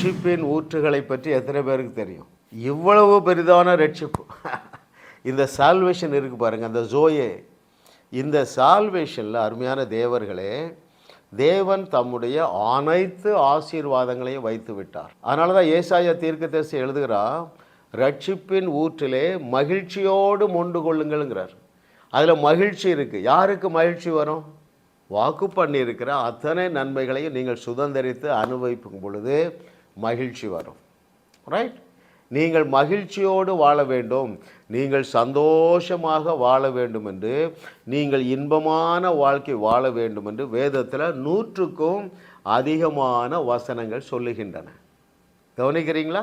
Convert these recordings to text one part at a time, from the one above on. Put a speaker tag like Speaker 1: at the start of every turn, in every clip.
Speaker 1: ரட்சிப்பின் ஊற்றுகளை பற்றி எத்தனை பேருக்கு தெரியும்? இவ்வளவு பெரிதான ரட்சிப்பு இந்த சால்வேஷன் இருக்குது பாருங்கள், அந்த ஜோயே. இந்த சால்வேஷனில் அருமையான தேவர்களே, தேவன் தம்முடைய அனைத்து ஆசீர்வாதங்களையும் வைத்து விட்டார். அதனால தான் ஏசாயா தீர்க்கதரிசி எழுதுகிறார், ரட்சிப்பின் ஊற்றிலே மகிழ்ச்சியோடு மொண்டு கொள்ளுங்கள்ங்கிறார். அதில் மகிழ்ச்சி இருக்குது. யாருக்கு மகிழ்ச்சி வரும்? வாக்கு பண்ணியிருக்கிற அத்தனை நன்மைகளையும் நீங்கள் சுதந்திரித்து அனுபவிக்கும் பொழுது மகிழ்ச்சி வரும். ரைட்? நீங்கள் மகிழ்ச்சியோடு வாழ வேண்டும், நீங்கள் சந்தோஷமாக வாழ வேண்டும் என்று, நீங்கள் இன்பமான வாழ்க்கை வாழ வேண்டும் என்று வேதத்தில் 100க்கும் அதிகமான வசனங்கள் சொல்லுகின்றன. கவனிக்கிறீங்களா?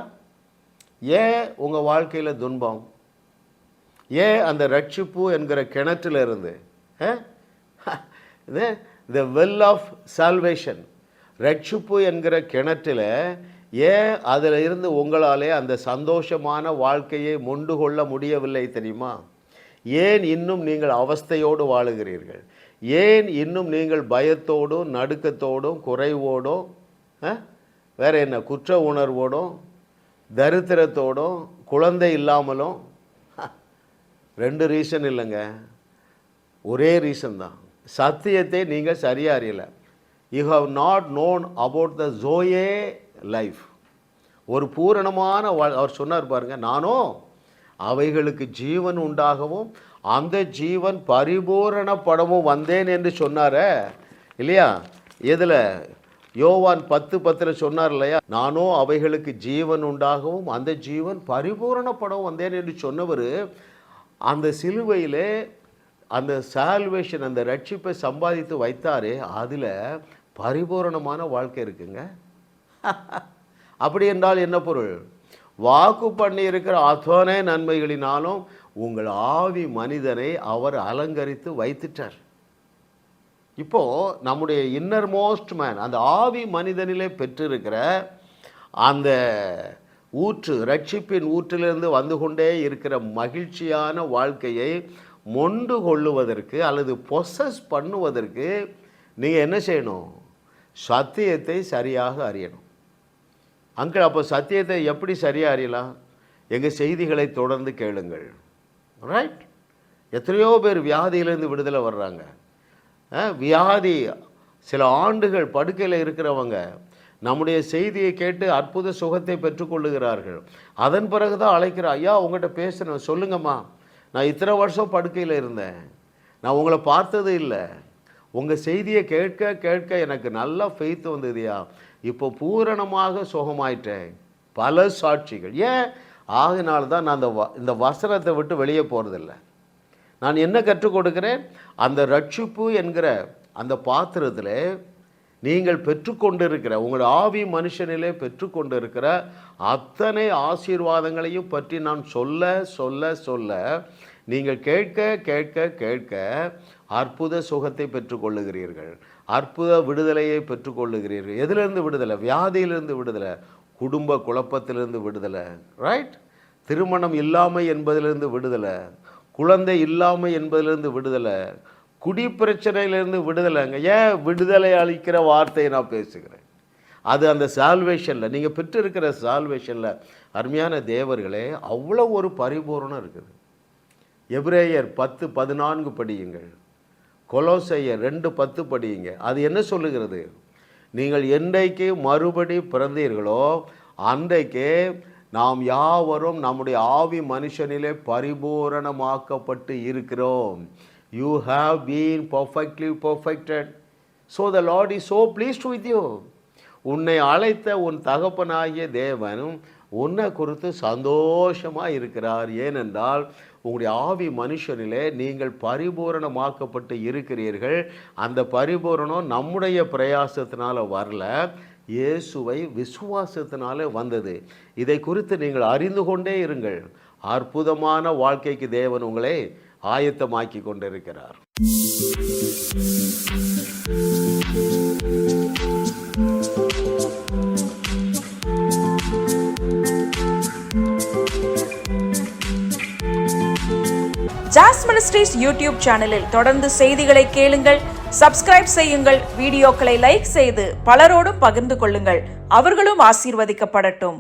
Speaker 1: ஏன் உங்கள் வாழ்க்கையில் துன்பம்? ஏன் அந்த ரட்சிப்பு என்கிற கிணற்றிலிருந்து the well of salvation, ரட்சிப்பு என்கிற கிணற்றில் ஏன் அதில் இருந்து உங்களாலே அந்த சந்தோஷமான வாழ்க்கையை மொண்டு கொள்ள முடியவில்லை தெரியுமா? ஏன் இன்னும் நீங்கள் அவஸ்தையோடு வாழுகிறீர்கள்? ஏன் இன்னும் நீங்கள் பயத்தோடும் நடுக்கத்தோடும் குறைவோடும் வேறு என்ன குற்ற உணர்வோடும் தரித்திரத்தோடும் குழந்தை இல்லாமலும்? 2 ரீசன் இல்லைங்க, ஒரே ரீசன் தான். சத்தியத்தை நீங்கள் சரியாக அறியலை. You have not known about the joy life. ஒரு பூரணமான அவர் சொன்னார் பாருங்க, நானும் அவைகளுக்கு ஜீவன் உண்டாகவும் அந்த ஜீவன் பரிபூரணப்படவும் வந்தேன் என்று சொன்னார இல்லையா? எதில்? யோவான் 10:10 சொன்னார் இல்லையா? நானும் அவைகளுக்கு ஜீவன் உண்டாகவும் அந்த ஜீவன் பரிபூரணப்படவும் வந்தேன் என்று சொன்னவர் அந்த சிலுவையிலே அந்த சால்வேஷன், அந்த ரட்சிப்பை சம்பாதித்து வைத்தாரே, அதில் பரிபூரணமான வாழ்க்கை இருக்குங்க. அப்படி என்றால் என்ன பொருள்? வாக்கு பண்ணி இருக்கிற அத்தனை நன்மைகளினாலும் உங்கள் ஆவி மனிதனை அவர் அலங்கரித்து வைத்துட்டார். இப்போது நம்முடைய இன்னர் மோஸ்ட் மேன், அந்த ஆவி மனிதனிலே பெற்றிருக்கிற அந்த ஊற்று, ரட்சிப்பின் ஊற்றிலிருந்து வந்து கொண்டே இருக்கிற மகிழ்ச்சியான வாழ்க்கையை மொண்டு கொள்ளுவதற்கு அல்லது பொசஸ் பண்ணுவதற்கு நீங்கள் என்ன செய்யணும்? சத்தியத்தை சரியாக அறியணும். அங்கிள், அப்போ சத்தியத்தை எப்படி சரியாக அறியலாம்? எங்கள் செய்திகளை தொடர்ந்து கேளுங்கள். ரைட்? எத்தனையோ பேர் வியாதியிலேருந்து விடுதலை வர்றாங்க. வியாதி சில ஆண்டுகள் படுக்கையில் இருக்கிறவங்க நம்முடைய செய்தியை கேட்டு அற்புத சுகத்தை பெற்றுக்கொள்ளுகிறார்கள். அதன் பிறகு தான் அழைக்கிற, ஐயா உங்கள்கிட்ட பேசணும், சொல்லுங்கம்மா, நான் இத்தனை வருஷம் படுக்கையில் இருந்தேன், நான் உங்களை பார்த்தது இல்லை, உங்கள் செய்தியை கேட்க கேட்க எனக்கு நல்லா ஃபெய்த் வந்ததுயா, இப்போ பூரணமாக சுகமாயிட்டேன். பல சாட்சிகள். ஏன்? ஆகினால்தான் நான் இந்த வசனத்தை விட்டு வெளியே போகிறதில்ல. நான் என்ன கற்றுக் கொடுக்கிறேன்? அந்த ரட்சிப்பு என்கிற அந்த பாத்திரத்தில் நீங்கள் பெற்றுக்கொண்டிருக்கிற, உங்கள் ஆவி மனுஷனிலே பெற்றுக்கொண்டிருக்கிற அத்தனை ஆசீர்வாதங்களையும் பற்றி நான் சொல்ல சொல்ல சொல்ல நீங்கள் கேட்க கேட்க கேட்க அற்புத சுகத்தை பெற்றுக்கொள்ளுகிறீர்கள், அற்புத விடுதலையை பெற்றுக்கொள்ளுகிறீர்கள். எதிலிருந்து விடுதலை? வியாதியிலிருந்து விடுதலை, குடும்ப குழப்பத்திலிருந்து விடுதலை, ரைட்? திருமணம் இல்லாமை என்பதிலிருந்து விடுதலை, குழந்தை இல்லாமை என்பதிலிருந்து விடுதலை, குடி பிரச்சனையிலிருந்து விடுதலைங்க. ஏன் விடுதலை அளிக்கிற வார்த்தையை நான் பேசுகிறேன்? அது அந்த சால்வேஷனில், நீங்கள் பெற்றிருக்கிற சால்வேஷனில் அருமையான தேவர்களே அவ்வளோ ஒரு பரிபூரணம் இருக்குது. எபிரேயர் 10:14 படியுங்கள், கொலோசையர் 2:10 படியுங்க. அது என்ன சொல்லுகிறது? நீங்கள் என்றைக்கு மறுபடி பிறந்தீர்களோ அன்றைக்கே நாம் யாவரும் நம்முடைய ஆவி மனுஷனிலே பரிபூரணமாக்கப்பட்டு இருக்கிறோம். You have been perfectly perfected. So the Lord is so pleased with you. உன்னை அழைத்த உன் தகப்பனாகிய தேவனும் உன்னை குறித்து சந்தோஷமாக இருக்கிறார். ஏனென்றால் உங்களுடைய ஆவி மனுஷனிலே நீங்கள் பரிபூரணமாக்கப்பட்டு இருக்கிறீர்கள். அந்த பரிபூரணம் நம்முடைய பிரயாசத்தினால வரல, இயேசுவை விசுவாசத்தினாலே வந்தது. இதை குறித்து நீங்கள் அறிந்து கொண்டே இருங்கள். அற்புதமான வாழ்க்கைக்கு தேவன் உங்களை ஆயத்தமாக்கி கொண்டிருக்கிறார்.
Speaker 2: ஜாஸ் மினிஸ்ட்ரீஸ் யூடியூப் சேனலில் தொடர்ந்து செய்திகளை கேளுங்கள், சப்ஸ்கிரைப் செய்யுங்கள், வீடியோக்களை லைக் செய்து பலரோடும் பகிர்ந்து கொள்ளுங்கள். அவர்களும் ஆசீர்வதிக்கப்படட்டும்.